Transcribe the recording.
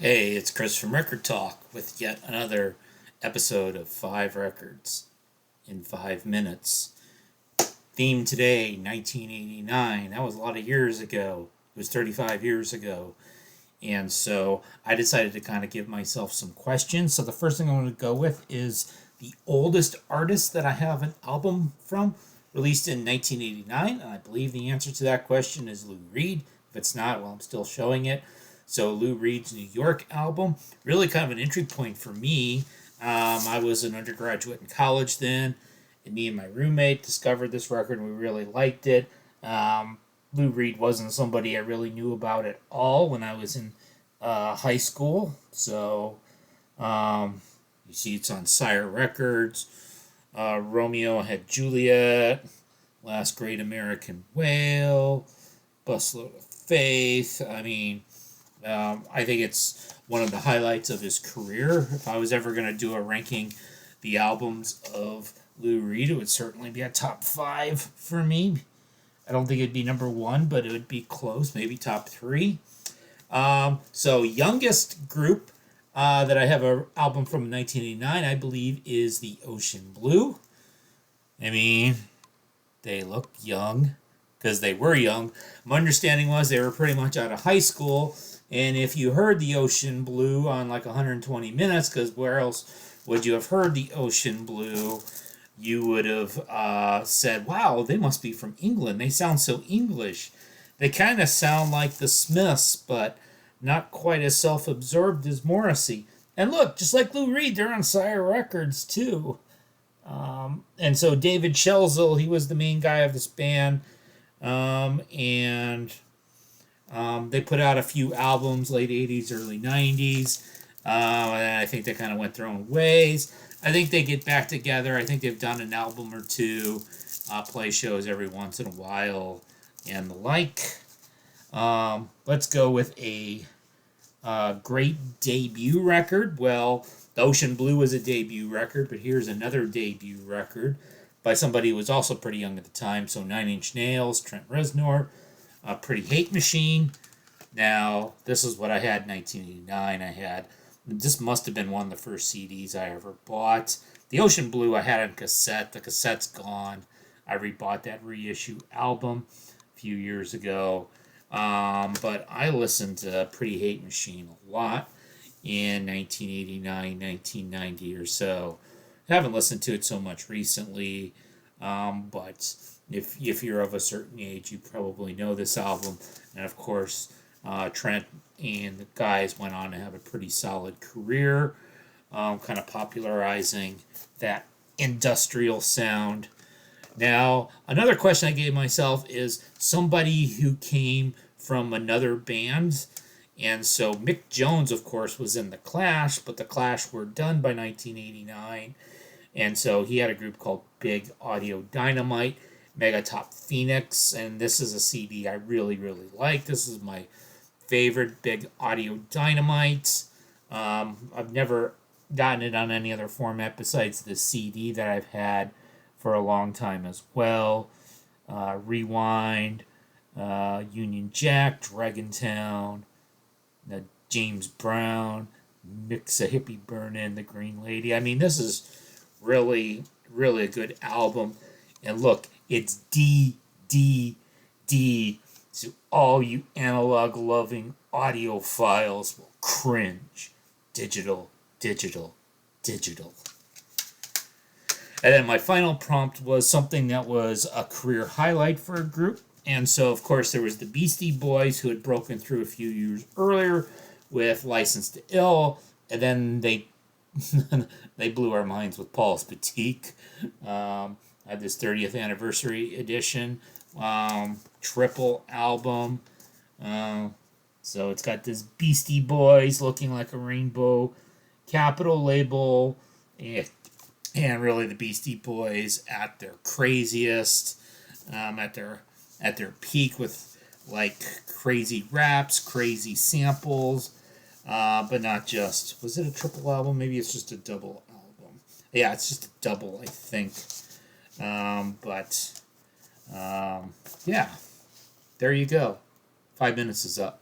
Hey, it's Chris from Rekkid Talk with yet another episode of 5 Records in 5 minutes. Theme today, 1989. That was a lot of years ago. It was 35 years ago. And so I decided to kind of give myself some questions. So the first thing I want to go with is the oldest artist that I have an album from, released in 1989. And I believe the answer to that question is Lou Reed. If it's not, well, I'm still showing it. So Lou Reed's New York album, really kind of an entry point for me. I was an undergraduate in college then, and me and my roommate discovered this record and we really liked it. Lou Reed wasn't somebody I really knew about at all when I was in high school. So you see it's on Sire Records. Romeo Had Juliet, Last Great American Whale, Busload of Faith. I think it's one of the highlights of his career. If I was ever going to do a ranking the albums of Lou Reed, it would certainly be a top 5 for me. I don't think it'd be number 1, but it would be close, maybe top 3. So youngest group that I have an album from 1989, I believe, is the Ocean Blue. I mean, they look young because they were young. My understanding was they were pretty much out of high school. And if you heard the Ocean Blue on like 120 minutes, because where else would you have heard the Ocean Blue, you would have said, wow, they must be from England. They sound so English. They kind of sound like the Smiths, but not quite as self-absorbed as Morrissey. And look, just like Lou Reed, they're on Sire Records too. And so David Shelzel, he was the main guy of this band. And they put out a few albums, late 80s, early 90s. And I think they kind of went their own ways. I think they get back together. I think they've done an album or two, play shows every once in a while, and the like. Let's go with a great debut record. Well, The Ocean Blue was a debut record, but here's another debut record by somebody who was also pretty young at the time. So 9 Inch Nails, Trent Reznor, Pretty Hate Machine. Now, this is what I had in 1989. This must have been one of the first CDs I ever bought. The Ocean Blue I had on cassette. The cassette's gone. I rebought that reissue album a few years ago. But I listened to Pretty Hate Machine a lot in 1989, 1990 or so. I haven't listened to it so much recently, but if you're of a certain age, you probably know this album. And of course, Trent and the guys went on to have a pretty solid career, kind of popularizing that industrial sound. Now, another question I gave myself is somebody who came from another band. And so Mick Jones, of course, was in The Clash, but The Clash were done by 1989. And so he had a group called Big Audio Dynamite, Megatop Phoenix, and this is a CD I really, really like. This is my favorite Big Audio Dynamite. I've never gotten it on any other format besides the CD that I've had for a long time as well. Rewind, Union Jack, Dragontown, James Brown, Mix a Hippie Burnin', The Green Lady. I mean, this is really, really a good album. And look, it's D, D, D. So all you analog-loving audiophiles will cringe. Digital, digital, digital. And then my final prompt was something that was a career highlight for a group. And so, of course, there was the Beastie Boys, who had broken through a few years earlier with License to Ill. And then they they blew our minds with Paul's Boutique. Had this 30th anniversary edition, triple album. So it's got this Beastie Boys looking like a rainbow Capitol label, and really the Beastie Boys at their craziest, at their peak with like crazy raps, crazy samples, but not just. Was it a triple album? Maybe it's just a double album. Yeah, it's just a double, I think. Yeah, there you go. 5 minutes is up.